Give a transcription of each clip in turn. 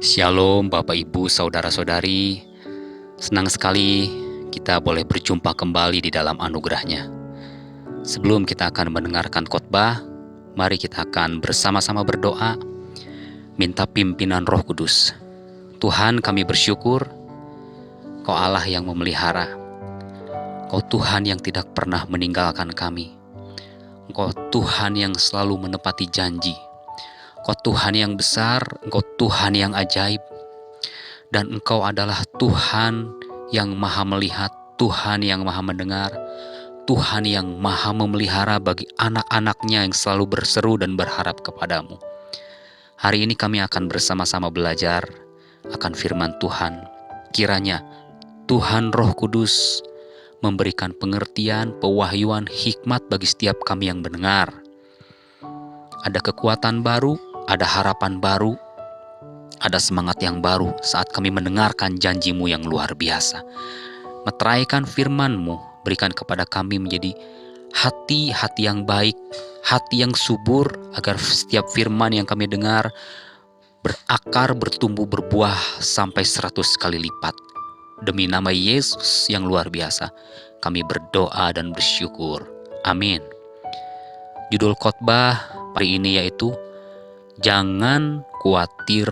Shalom Bapak Ibu Saudara-saudari, senang sekali kita boleh berjumpa kembali di dalam anugerah-Nya. Sebelum kita akan mendengarkan khotbah, mari kita akan bersama-sama berdoa, minta pimpinan Roh Kudus. Tuhan, kami bersyukur Kau Allah yang memelihara, Kau Tuhan yang tidak pernah meninggalkan kami, Engkau Tuhan yang selalu menepati janji, Engkau Tuhan yang besar, Engkau Tuhan yang ajaib, dan Engkau adalah Tuhan yang maha melihat, Tuhan yang maha mendengar, Tuhan yang maha memelihara bagi anak-anak-Nya yang selalu berseru dan berharap kepadamu. Hari ini kami akan bersama-sama belajar akan firman Tuhan. Kiranya Tuhan Roh Kudus memberikan pengertian, pewahyuan, hikmat bagi setiap kami yang mendengar. Ada kekuatan baru, ada harapan baru, ada semangat yang baru saat kami mendengarkan janji-Mu yang luar biasa. Meteraikan firman-Mu, berikan kepada kami menjadi hati-hati yang baik, hati yang subur, agar setiap firman yang kami dengar berakar, bertumbuh, berbuah sampai 100 kali lipat. Demi nama Yesus yang luar biasa, kami berdoa dan bersyukur. Amin. Judul khotbah hari ini yaitu Jangan Khawatir,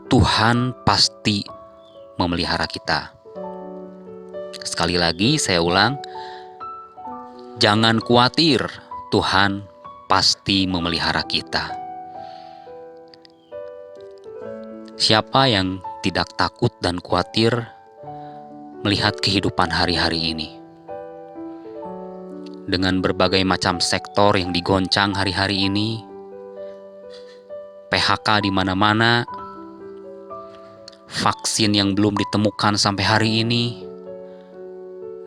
Tuhan Pasti Memelihara Kita. Sekali lagi saya ulang, jangan khawatir, Tuhan pasti memelihara kita. Siapa yang tidak takut dan khawatir melihat kehidupan hari-hari ini? Dengan berbagai macam sektor yang digoncang hari-hari ini, PHK di mana-mana, vaksin yang belum ditemukan sampai hari ini,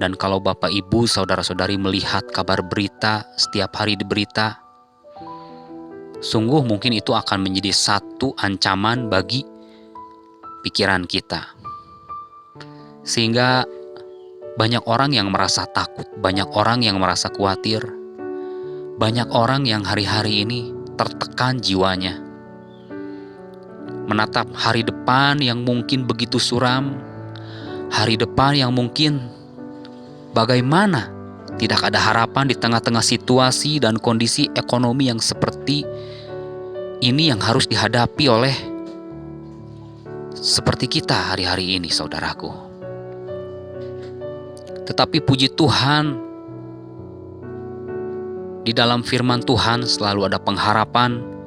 dan kalau Bapak Ibu Saudara-saudari melihat kabar berita setiap hari di berita, sungguh mungkin itu akan menjadi satu ancaman bagi pikiran kita. Sehingga banyak orang yang merasa takut, banyak orang yang merasa khawatir, banyak orang yang hari-hari ini tertekan jiwanya, menatap hari depan yang mungkin begitu suram, hari depan yang mungkin bagaimana tidak ada harapan di tengah-tengah situasi dan kondisi ekonomi yang seperti ini yang harus dihadapi oleh seperti kita hari-hari ini, saudaraku. Tetapi puji Tuhan, di dalam firman Tuhan selalu ada pengharapan,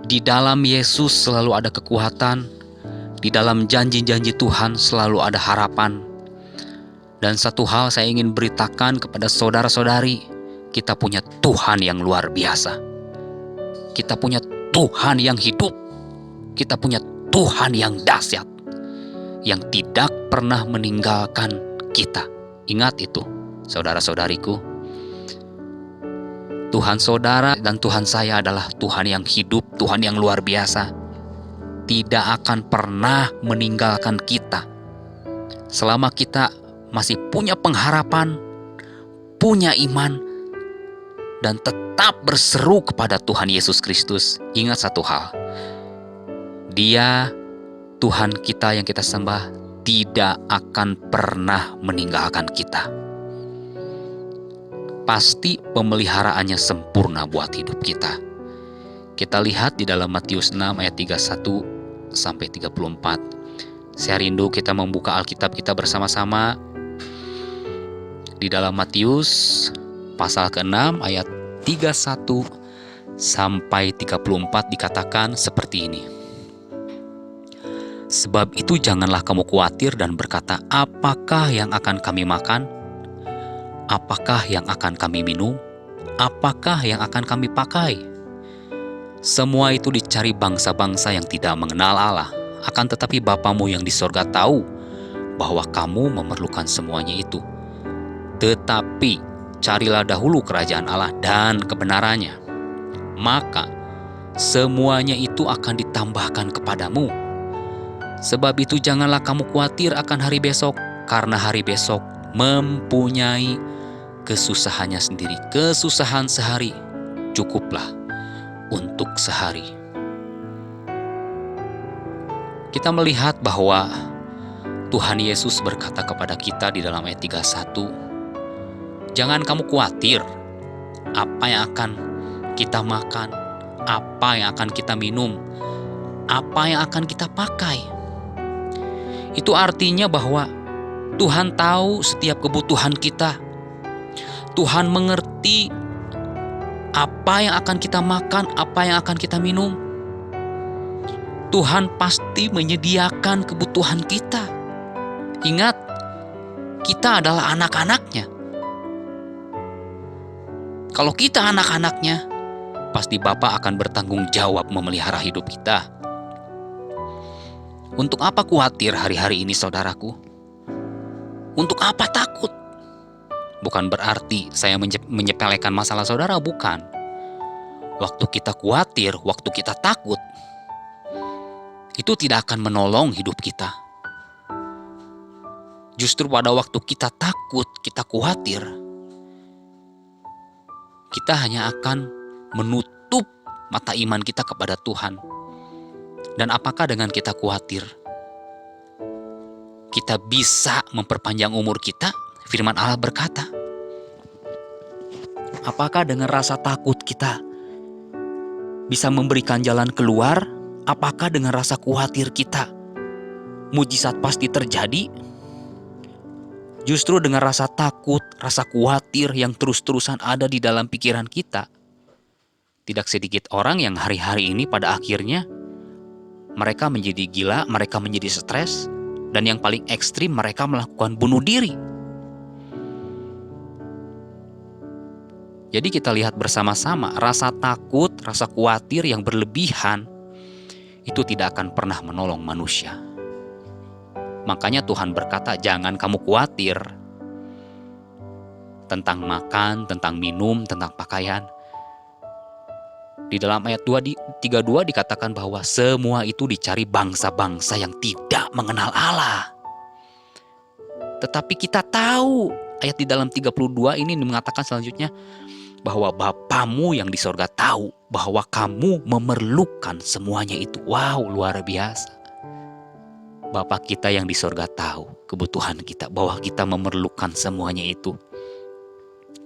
di dalam Yesus selalu ada kekuatan, di dalam janji-janji Tuhan selalu ada harapan. Dan satu hal saya ingin beritakan kepada saudara-saudari, kita punya Tuhan yang luar biasa. Kita punya Tuhan yang hidup. Kita punya Tuhan yang dahsyat, yang tidak pernah meninggalkan kita. Ingat itu, saudara-saudariku. Tuhan saudara dan Tuhan saya adalah Tuhan yang hidup, Tuhan yang luar biasa. Tidak akan pernah meninggalkan kita. Selama kita masih punya pengharapan, punya iman, dan tetap berseru kepada Tuhan Yesus Kristus. Ingat satu hal, Dia, Tuhan kita yang kita sembah, tidak akan pernah meninggalkan kita. Pasti pemeliharaannya sempurna buat hidup kita. Kita lihat di dalam Matius 6 ayat 31 sampai 34. Saya rindu kita membuka Alkitab kita bersama-sama. Di dalam Matius pasal ke-6 ayat 31 sampai 34 dikatakan seperti ini. Sebab itu janganlah kamu khawatir dan berkata, apakah yang akan kami makan? Apakah yang akan kami minum? Apakah yang akan kami pakai? Semua itu dicari bangsa-bangsa yang tidak mengenal Allah. Akan tetapi Bapamu yang di sorga tahu bahwa kamu memerlukan semuanya itu. Tetapi carilah dahulu kerajaan Allah dan kebenarannya, maka semuanya itu akan ditambahkan kepadamu. Sebab itu janganlah kamu khawatir akan hari besok, karena hari besok mempunyai kesusahannya sendiri. Kesusahan sehari cukuplah untuk sehari. Kita melihat bahwa Tuhan Yesus berkata kepada kita di dalam ayat 31, "Jangan kamu khawatir apa yang akan kita makan, apa yang akan kita minum, apa yang akan kita pakai." Itu artinya bahwa Tuhan tahu setiap kebutuhan kita. Tuhan mengerti apa yang akan kita makan, apa yang akan kita minum. Tuhan pasti menyediakan kebutuhan kita. Ingat, kita adalah anak-anaknya. Kalau kita anak-anaknya, pasti Bapa akan bertanggung jawab memelihara hidup kita. Untuk apa khawatir hari-hari ini, saudaraku? Untuk apa takut? Bukan berarti saya menyepelekan masalah saudara, bukan. Waktu kita khawatir, waktu kita takut, itu tidak akan menolong hidup kita. Justru pada waktu kita takut, kita khawatir, kita hanya akan menutup mata iman kita kepada Tuhan. Dan apakah dengan kita khawatir, kita bisa memperpanjang umur kita? Firman Allah berkata, apakah dengan rasa takut kita bisa memberikan jalan keluar? Apakah dengan rasa khawatir kita mujizat pasti terjadi? Justru dengan rasa takut, rasa khawatir yang terus-terusan ada di dalam pikiran kita, tidak sedikit orang yang hari-hari ini pada akhirnya mereka menjadi gila, mereka menjadi stres, dan yang paling ekstrim mereka melakukan bunuh diri. Jadi kita lihat bersama-sama, rasa takut, rasa khawatir yang berlebihan itu tidak akan pernah menolong manusia. Makanya Tuhan berkata, jangan kamu khawatir tentang makan, tentang minum, tentang pakaian. Di dalam ayat 32 dikatakan bahwa semua itu dicari bangsa-bangsa yang tidak mengenal Allah. Tetapi kita tahu, ayat di dalam 32 ini mengatakan selanjutnya, bahwa Bapamu yang di sorga tahu bahwa kamu memerlukan semuanya itu. Wow, luar biasa. Bapa kita yang di sorga tahu kebutuhan kita, bahwa kita memerlukan semuanya itu.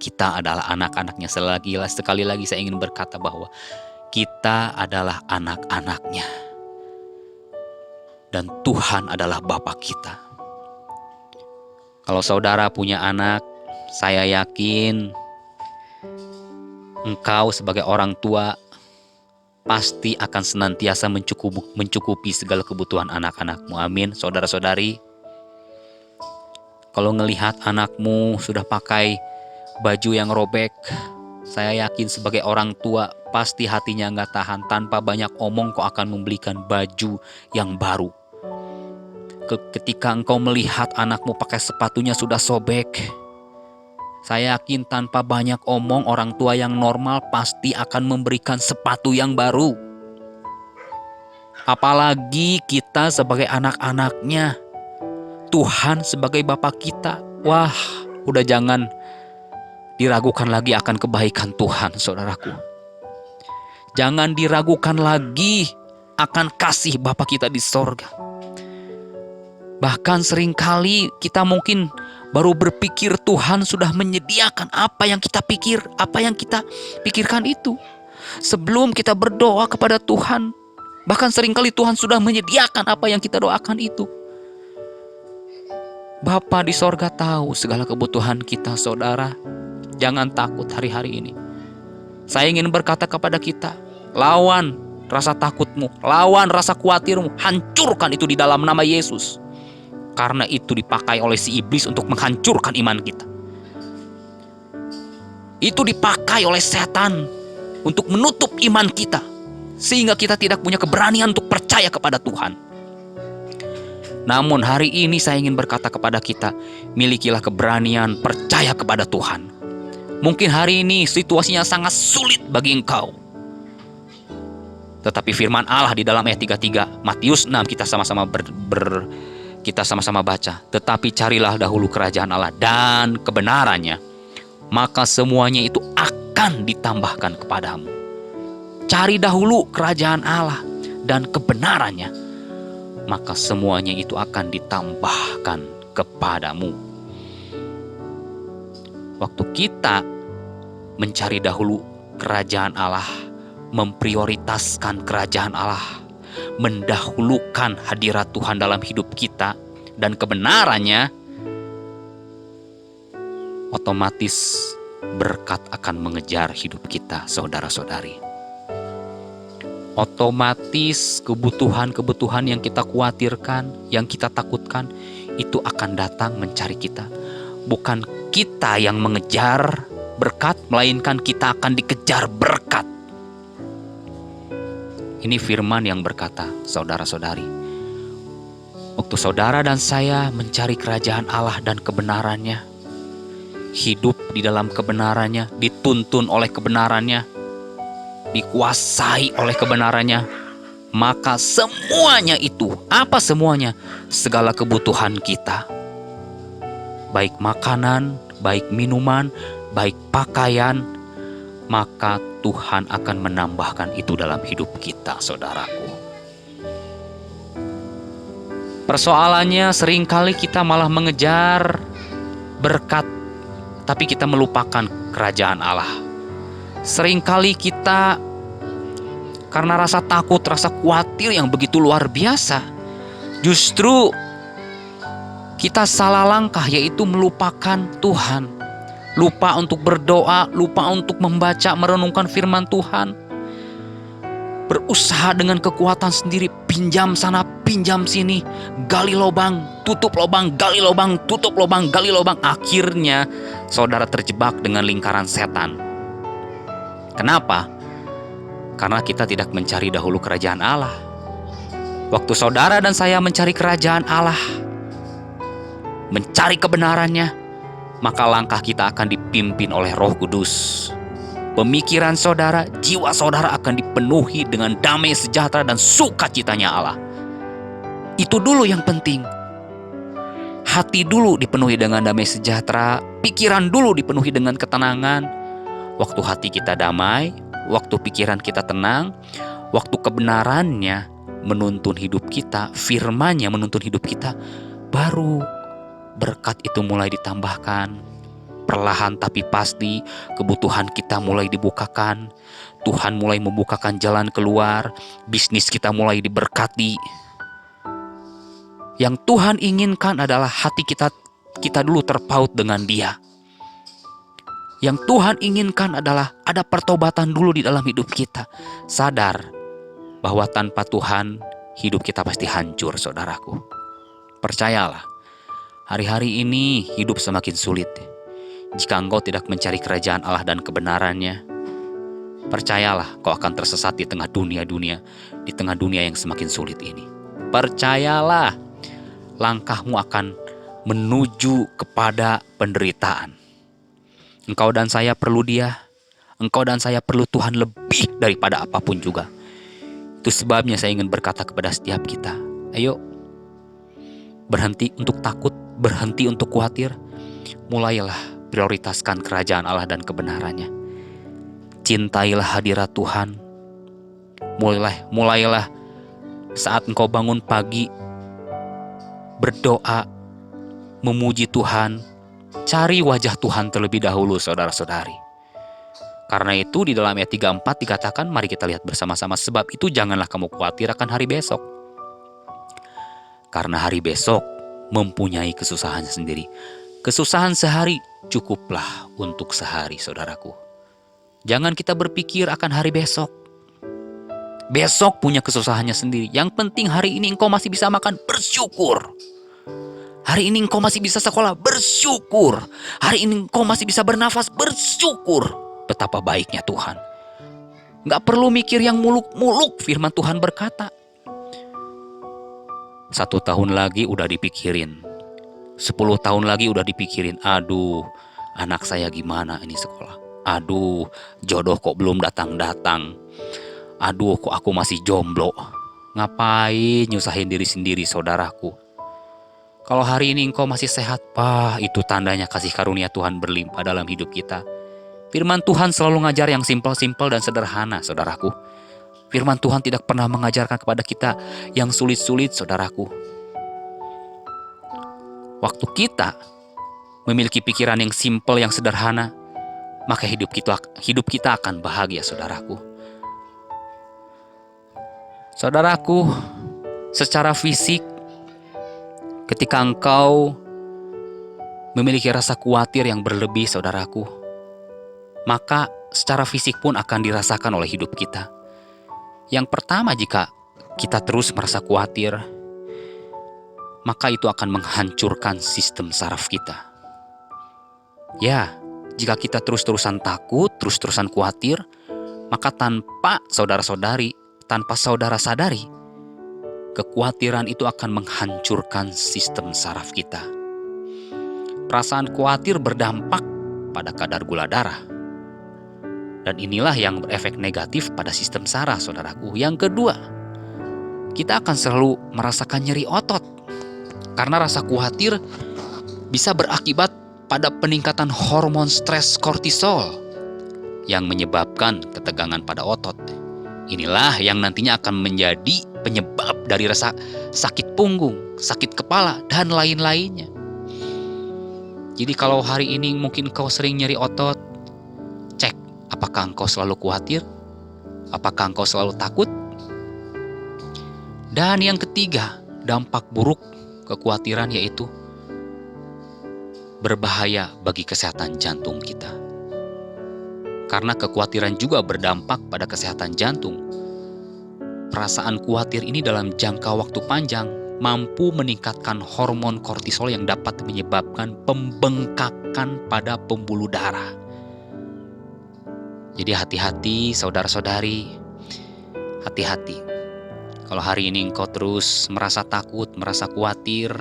Kita adalah anak-anaknya. Sekali lagi saya ingin berkata bahwa kita adalah anak-anaknya. Dan Tuhan adalah Bapa kita. Kalau saudara punya anak, saya yakin engkau sebagai orang tua pasti akan senantiasa mencukupi segala kebutuhan anak-anakmu. Amin, saudara-saudari. Kalau ngelihat anakmu sudah pakai baju yang robek, saya yakin sebagai orang tua pasti hatinya nggak tahan. Tanpa banyak omong kau akan membelikan baju yang baru. Ketika engkau melihat anakmu pakai sepatunya sudah sobek, saya yakin tanpa banyak omong orang tua yang normal pasti akan memberikan sepatu yang baru. Apalagi kita sebagai anak-anaknya, Tuhan sebagai Bapa kita. Wah, udah jangan diragukan lagi akan kebaikan Tuhan, saudaraku. Jangan diragukan lagi akan kasih Bapa kita di sorga. Bahkan seringkali kita mungkin baru berpikir Tuhan sudah menyediakan apa yang kita pikirkan itu. Sebelum kita berdoa kepada Tuhan, bahkan seringkali Tuhan sudah menyediakan apa yang kita doakan itu. Bapa di sorga tahu segala kebutuhan kita, saudara. Jangan takut hari-hari ini. Saya ingin berkata kepada kita, lawan rasa takutmu, lawan rasa khawatirmu, hancurkan itu di dalam nama Yesus. Karena itu dipakai oleh si iblis untuk menghancurkan iman kita. Itu dipakai oleh setan untuk menutup iman kita, sehingga kita tidak punya keberanian untuk percaya kepada Tuhan. Namun hari ini saya ingin berkata kepada kita, milikilah keberanian percaya kepada Tuhan. Mungkin hari ini situasinya sangat sulit bagi engkau. Tetapi firman Allah di dalam ayat 33 Matius 6 kita sama-sama baca. Tetapi carilah dahulu kerajaan Allah dan kebenarannya, maka semuanya itu akan ditambahkan kepadamu. Cari dahulu kerajaan Allah dan kebenarannya, maka semuanya itu akan ditambahkan kepadamu. Waktu kita mencari dahulu kerajaan Allah, memprioritaskan kerajaan Allah, mendahulukan hadirat Tuhan dalam hidup kita dan kebenarannya, otomatis berkat akan mengejar hidup kita, saudara-saudari. Otomatis kebutuhan-kebutuhan yang kita khawatirkan, yang kita takutkan, itu akan datang mencari kita. Bukan kita yang mengejar berkat, melainkan kita akan dikejar berkat. Ini firman yang berkata, saudara-saudari, waktu saudara dan saya mencari kerajaan Allah dan kebenarannya, hidup di dalam kebenarannya, dituntun oleh kebenarannya, dikuasai oleh kebenarannya, maka semuanya itu, apa semuanya? Segala kebutuhan kita, baik makanan, baik minuman, baik pakaian, maka Tuhan akan menambahkan itu dalam hidup kita, saudaraku. Persoalannya seringkali kita malah mengejar berkat, tapi kita melupakan kerajaan Allah. Seringkali kita karena rasa takut, rasa khawatir yang begitu luar biasa, justru kita salah langkah, yaitu melupakan Tuhan. Lupa untuk berdoa, lupa untuk membaca, merenungkan firman Tuhan. Berusaha dengan kekuatan sendiri, pinjam sana, pinjam sini, gali lubang, tutup lubang, gali lubang, tutup lubang, gali lubang. Akhirnya saudara terjebak dengan lingkaran setan. Kenapa? Karena kita tidak mencari dahulu kerajaan Allah. Waktu saudara dan saya mencari kerajaan Allah, mencari kebenarannya, maka langkah kita akan dipimpin oleh Roh Kudus. Pemikiran saudara, jiwa saudara akan dipenuhi dengan damai sejahtera dan sukacitanya Allah. Itu dulu yang penting. Hati dulu dipenuhi dengan damai sejahtera, pikiran dulu dipenuhi dengan ketenangan. Waktu hati kita damai, waktu pikiran kita tenang, waktu kebenarannya menuntun hidup kita, firman-Nya menuntun hidup kita, baru berkat itu mulai ditambahkan. Perlahan tapi pasti kebutuhan kita mulai dibukakan. Tuhan mulai membukakan jalan keluar. Bisnis kita mulai diberkati. Yang Tuhan inginkan adalah hati kita dulu terpaut dengan Dia. Yang Tuhan inginkan adalah ada pertobatan dulu di dalam hidup kita. Sadar bahwa tanpa Tuhan hidup kita pasti hancur, saudaraku. Percayalah, hari-hari ini hidup semakin sulit. Jika engkau tidak mencari kerajaan Allah dan kebenarannya, percayalah kau akan tersesat di tengah dunia yang semakin sulit ini. Percayalah, langkahmu akan menuju kepada penderitaan. Engkau dan saya perlu Dia. Engkau dan saya perlu Tuhan lebih daripada apapun juga. Itu sebabnya saya ingin berkata kepada setiap kita, ayo berhenti untuk takut, berhenti untuk khawatir. Mulailah prioritaskan kerajaan Allah dan kebenarannya. Cintailah hadirat Tuhan. Mulailah saat engkau bangun pagi, berdoa, memuji Tuhan. Cari wajah Tuhan terlebih dahulu, saudara-saudari. Karena itu di dalam ayat 34 dikatakan, mari kita lihat bersama-sama, sebab itu janganlah kamu khawatir akan hari besok. Karena hari besok mempunyai kesusahannya sendiri. Kesusahan sehari cukuplah untuk sehari, saudaraku. Jangan kita berpikir akan hari besok. Besok punya kesusahannya sendiri. Yang penting hari ini engkau masih bisa makan, bersyukur. Hari ini engkau masih bisa sekolah, bersyukur. Hari ini engkau masih bisa bernafas, bersyukur. Betapa baiknya Tuhan. Gak perlu mikir yang muluk-muluk, firman Tuhan berkata. 1 tahun lagi udah dipikirin. 10 tahun lagi udah dipikirin. Aduh, anak saya gimana ini sekolah. Aduh, jodoh kok belum datang-datang. Aduh, kok aku masih jomblo. Ngapain nyusahin diri sendiri, saudaraku. Kalau hari ini engkau masih sehat, itu tandanya kasih karunia Tuhan berlimpah dalam hidup kita. Firman Tuhan selalu ngajar yang simpel-simpel dan sederhana, saudaraku. Firman Tuhan tidak pernah mengajarkan kepada kita yang sulit-sulit, saudaraku. Waktu kita memiliki pikiran yang simpel, yang sederhana, maka hidup kita akan bahagia, saudaraku. Saudaraku, secara fisik, ketika engkau memiliki rasa khawatir yang berlebih, saudaraku, maka secara fisik pun akan dirasakan oleh hidup kita. Yang pertama, jika kita terus merasa khawatir, maka itu akan menghancurkan sistem saraf kita. Ya, jika kita terus-terusan takut, terus-terusan khawatir, maka tanpa saudara sadari, kekhawatiran itu akan menghancurkan sistem saraf kita. Perasaan khawatir berdampak pada kadar gula darah. Dan inilah yang berefek negatif pada sistem saraf, saudaraku. Yang kedua, kita akan selalu merasakan nyeri otot. Karena rasa khawatir bisa berakibat pada peningkatan hormon stres kortisol yang menyebabkan ketegangan pada otot. Inilah yang nantinya akan menjadi penyebab dari rasa sakit punggung, sakit kepala, dan lain-lainnya. Jadi kalau hari ini mungkin kau sering nyeri otot, cek apakah engkau selalu khawatir, apakah engkau selalu takut. Dan yang ketiga, dampak buruk kekhawatiran yaitu berbahaya bagi kesehatan jantung kita. Karena kekhawatiran juga berdampak pada kesehatan jantung. Perasaan khawatir ini dalam jangka waktu panjang mampu meningkatkan hormon kortisol yang dapat menyebabkan pembengkakan pada pembuluh darah. Jadi hati-hati, saudara-saudari, hati-hati. Kalau hari ini engkau terus merasa takut, merasa khawatir,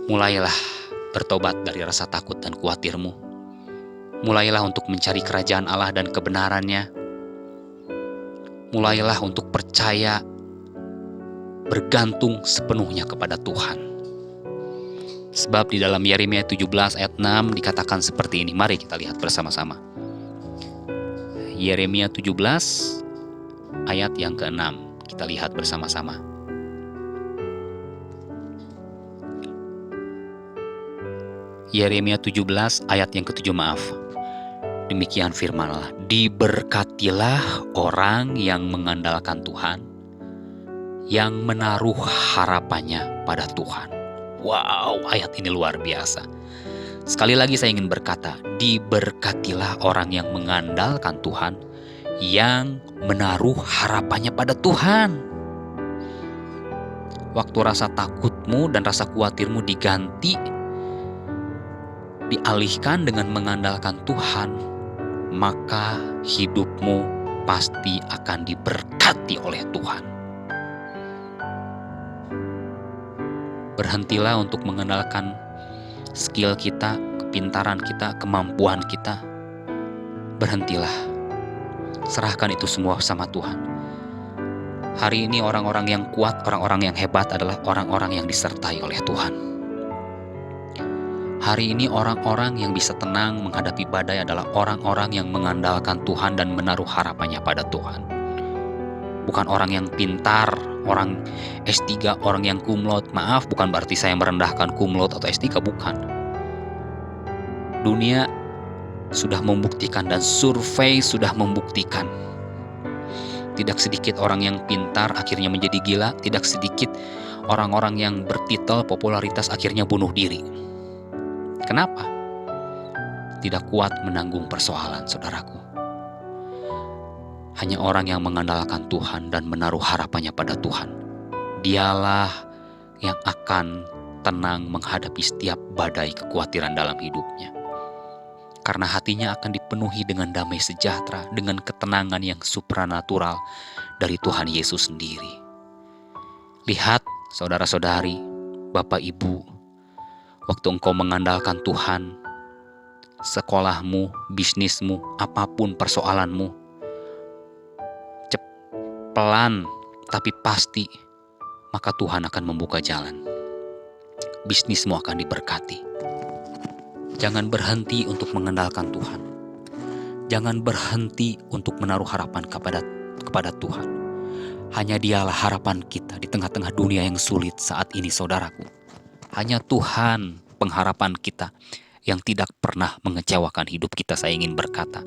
mulailah bertobat dari rasa takut dan khawatirmu. Mulailah untuk mencari kerajaan Allah dan kebenarannya. Mulailah untuk percaya, bergantung sepenuhnya kepada Tuhan. Sebab di dalam Yeremia 17 ayat 6 dikatakan seperti ini. Mari kita lihat bersama-sama. Yeremia 17 ayat yang ke-6. Kita lihat bersama-sama. Yeremia 17 ayat yang ke-7, maaf. Demikian firman Allah. Diberkatilah orang yang mengandalkan Tuhan, yang menaruh harapannya pada Tuhan. Wow, ayat ini luar biasa. Sekali lagi saya ingin berkata, diberkatilah orang yang mengandalkan Tuhan, yang menaruh harapannya pada Tuhan. Waktu rasa takutmu dan rasa khawatirmu dialihkan dengan mengandalkan Tuhan, maka hidupmu pasti akan diberkati oleh Tuhan. Berhentilah untuk mengandalkan skill kita, kepintaran kita, kemampuan kita. Berhentilah. Serahkan itu semua sama Tuhan. Hari ini orang-orang yang kuat, orang-orang yang hebat adalah orang-orang yang disertai oleh Tuhan. Hari ini orang-orang yang bisa tenang menghadapi badai adalah orang-orang yang mengandalkan Tuhan dan menaruh harapannya pada Tuhan. Bukan orang yang pintar, orang S3, orang yang cum laude. Maaf, bukan berarti saya merendahkan cum laude atau S3, bukan. Dunia sudah membuktikan dan survei sudah membuktikan. Tidak sedikit orang yang pintar akhirnya menjadi gila, tidak sedikit orang-orang yang bertitel popularitas akhirnya bunuh diri. Kenapa? Tidak kuat menanggung persoalan, saudaraku. Hanya orang yang mengandalkan Tuhan dan menaruh harapannya pada Tuhan, dialah yang akan tenang menghadapi setiap badai kekhawatiran dalam hidupnya. Karena hatinya akan dipenuhi dengan damai sejahtera, dengan ketenangan yang supranatural dari Tuhan Yesus sendiri. Lihat, saudara-saudari, Bapak Ibu, waktu engkau mengandalkan Tuhan, sekolahmu, bisnismu, apapun persoalanmu, pelan tapi pasti, maka Tuhan akan membuka jalan. Bisnismu akan diberkati. Jangan berhenti untuk mengandalkan Tuhan. Jangan berhenti untuk menaruh harapan kepada Tuhan. Hanya Dialah harapan kita di tengah-tengah dunia yang sulit saat ini, saudaraku. Hanya Tuhan pengharapan kita yang tidak pernah mengecewakan hidup kita, saya ingin berkata.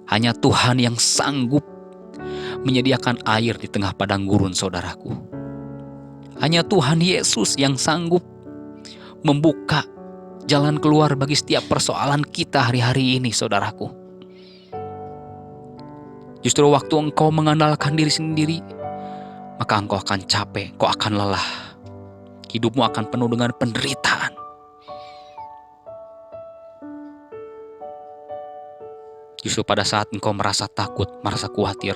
Hanya Tuhan yang sanggup menyediakan air di tengah padang gurun, saudaraku. Hanya Tuhan Yesus yang sanggup membuka jalan keluar bagi setiap persoalan kita hari-hari ini, saudaraku. Justru waktu engkau mengandalkan diri sendiri, maka engkau akan capek, engkau akan lelah. Hidupmu akan penuh dengan penderitaan. Justru pada saat engkau merasa takut, merasa khawatir,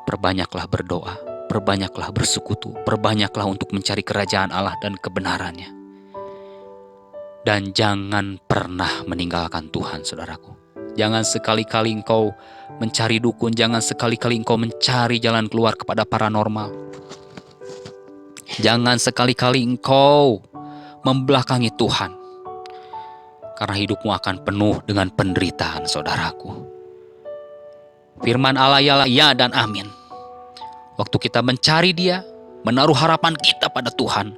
perbanyaklah berdoa, perbanyaklah bersekutu, perbanyaklah untuk mencari kerajaan Allah dan kebenarannya. Dan jangan pernah meninggalkan Tuhan, saudaraku. Jangan sekali-kali engkau mencari dukun, jangan sekali-kali engkau mencari jalan keluar kepada paranormal. Jangan sekali-kali engkau membelakangi Tuhan. Karena hidupmu akan penuh dengan penderitaan, saudaraku. Firman Allah ialah ya dan amin. Waktu kita mencari Dia, menaruh harapan kita pada Tuhan,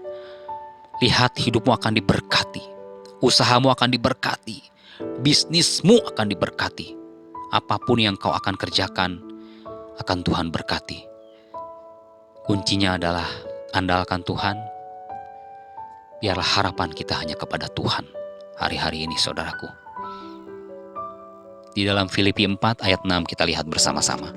lihat hidupmu akan diberkati. Usahamu akan diberkati. Bisnismu akan diberkati. Apapun yang kau akan kerjakan, akan Tuhan berkati. Kuncinya adalah andalkan Tuhan. Biarlah harapan kita hanya kepada Tuhan hari-hari ini, saudaraku. Di dalam Filipi 4 ayat 6 kita lihat bersama-sama.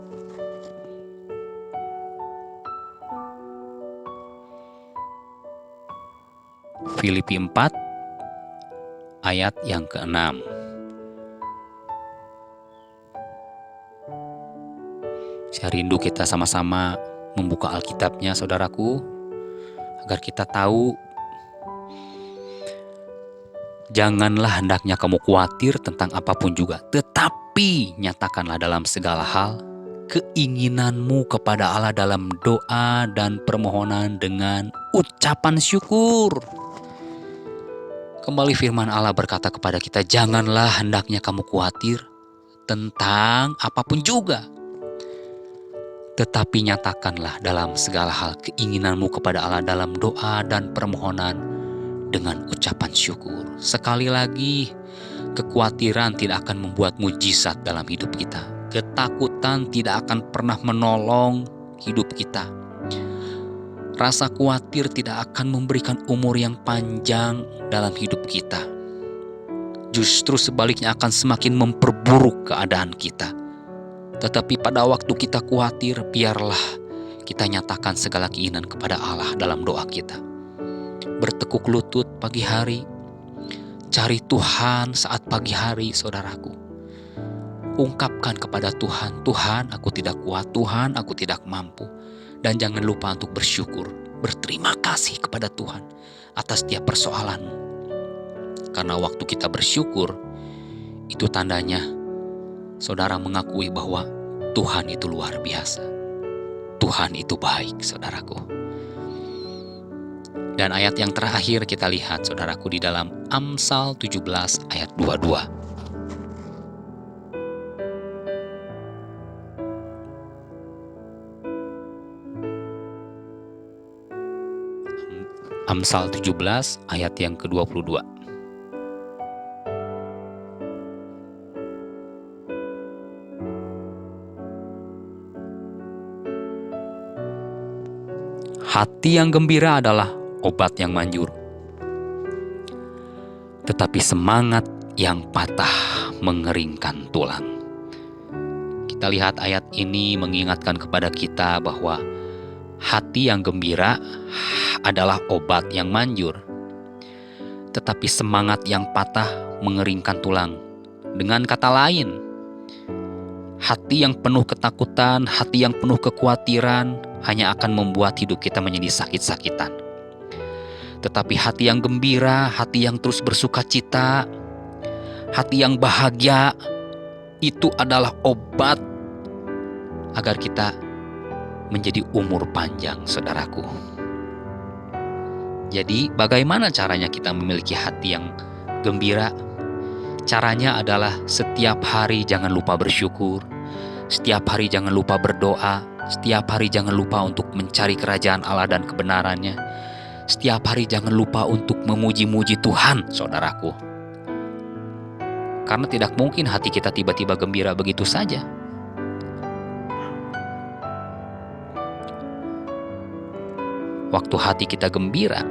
Filipi 4 ayat yang ke-6. Saya rindu kita sama-sama membuka Alkitabnya, saudaraku, agar kita tahu janganlah hendaknya kamu khawatir tentang apapun juga, tetapi nyatakanlah dalam segala hal keinginanmu kepada Allah dalam doa dan permohonan dengan ucapan syukur. Kembali firman Allah berkata kepada kita, janganlah hendaknya kamu khawatir tentang apapun juga, tetapi nyatakanlah dalam segala hal keinginanmu kepada Allah dalam doa dan permohonan dengan ucapan syukur. Sekali lagi, kekhawatiran tidak akan membuat mujizat dalam hidup kita. Ketakutan tidak akan pernah menolong hidup kita. Rasa khawatir tidak akan memberikan umur yang panjang dalam hidup kita. Justru sebaliknya akan semakin memperburuk keadaan kita. Tetapi pada waktu kita khawatir, biarlah kita nyatakan segala keinginan kepada Allah dalam doa kita. Bertekuk lutut pagi hari, cari Tuhan saat pagi hari, saudaraku. Ungkapkan kepada Tuhan, Tuhan aku tidak kuat, Tuhan aku tidak mampu. Dan jangan lupa untuk bersyukur, berterima kasih kepada Tuhan atas setiap persoalanmu. Karena waktu kita bersyukur, itu tandanya saudara mengakui bahwa Tuhan itu luar biasa. Tuhan itu baik, saudaraku. Dan ayat yang terakhir kita lihat, saudaraku, di dalam Amsal 17 ayat 22. Amsal 17 ayat yang ke-22. Hati yang gembira adalah obat yang manjur, tetapi semangat yang patah mengeringkan tulang. Kita lihat ayat ini mengingatkan kepada kita bahwa hati yang gembira adalah obat yang manjur, tetapi semangat yang patah mengeringkan tulang. Dengan kata lain, hati yang penuh ketakutan, hati yang penuh kekhawatiran hanya akan membuat hidup kita menjadi sakit-sakitan. Tetapi hati yang gembira, hati yang terus bersuka cita, hati yang bahagia, itu adalah obat agar kita menjadi umur panjang, saudaraku. Jadi bagaimana caranya kita memiliki hati yang gembira? Caranya adalah setiap hari jangan lupa bersyukur, setiap hari jangan lupa berdoa, setiap hari jangan lupa untuk mencari kerajaan Allah dan kebenarannya. Setiap hari jangan lupa untuk memuji-muji Tuhan, saudaraku. Karena tidak mungkin hati kita tiba-tiba gembira begitu saja. Waktu hati kita gembira,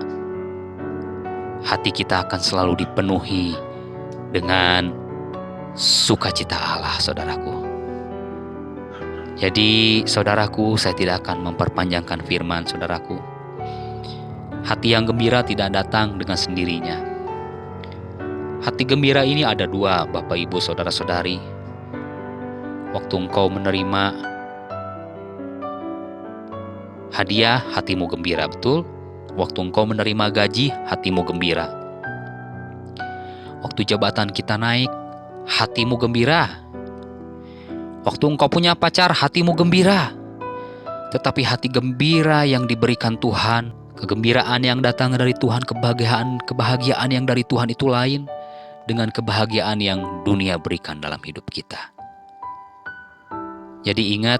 hati kita akan selalu dipenuhi dengan sukacita Allah, saudaraku. Jadi, saudaraku, saya tidak akan memperpanjangkan firman, saudaraku. Hati yang gembira tidak datang dengan sendirinya. Hati gembira ini ada dua, Bapak, Ibu, saudara-saudari. Waktu engkau menerima hadiah, hatimu gembira, betul? Waktu engkau menerima gaji, hatimu gembira. Waktu jabatan kita naik, hatimu gembira. Waktu engkau punya pacar, hatimu gembira. Tetapi hati gembira yang diberikan Tuhan, kegembiraan yang datang dari Tuhan, kebahagiaan yang dari Tuhan itu lain dengan kebahagiaan yang dunia berikan dalam hidup kita. Jadi ingat,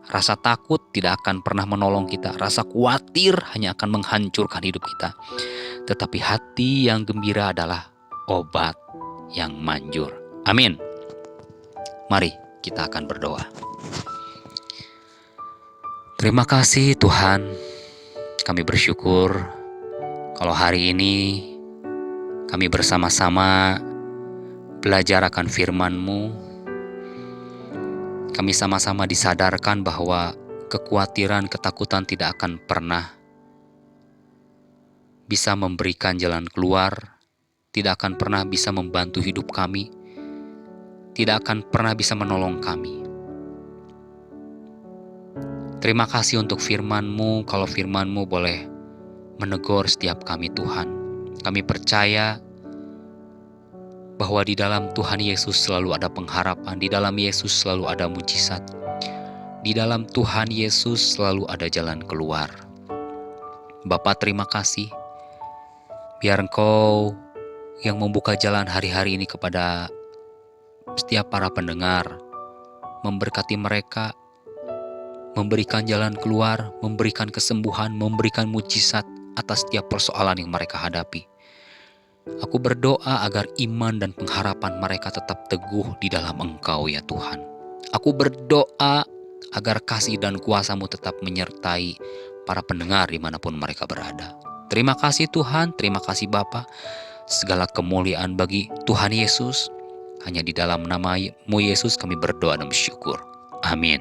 rasa takut tidak akan pernah menolong kita. Rasa khawatir hanya akan menghancurkan hidup kita. Tetapi hati yang gembira adalah obat yang manjur. Amin. Mari kita akan berdoa. Terima kasih Tuhan, kami bersyukur kalau hari ini kami bersama-sama belajar akan firman-Mu. Kami sama-sama disadarkan bahwa kekhawatiran, ketakutan tidak akan pernah bisa memberikan jalan keluar, tidak akan pernah bisa membantu hidup kami, tidak akan pernah bisa menolong kami. Terima kasih untuk firman-Mu, kalau firman-Mu boleh menegur setiap kami Tuhan. Kami percaya bahwa di dalam Tuhan Yesus selalu ada pengharapan, di dalam Yesus selalu ada mujizat, di dalam Tuhan Yesus selalu ada jalan keluar. Bapa, terima kasih. Biar Engkau yang membuka jalan hari-hari ini kepada setiap para pendengar, memberkati mereka, memberikan jalan keluar, memberikan kesembuhan, memberikan mujizat atas setiap persoalan yang mereka hadapi. Aku berdoa agar iman dan pengharapan mereka tetap teguh di dalam Engkau ya Tuhan. Aku berdoa agar kasih dan kuasa-Mu tetap menyertai para pendengar dimanapun mereka berada. Terima kasih Tuhan, terima kasih Bapa. Segala kemuliaan bagi Tuhan Yesus. Hanya di dalam nama-Mu Yesus kami berdoa dan bersyukur. Amin.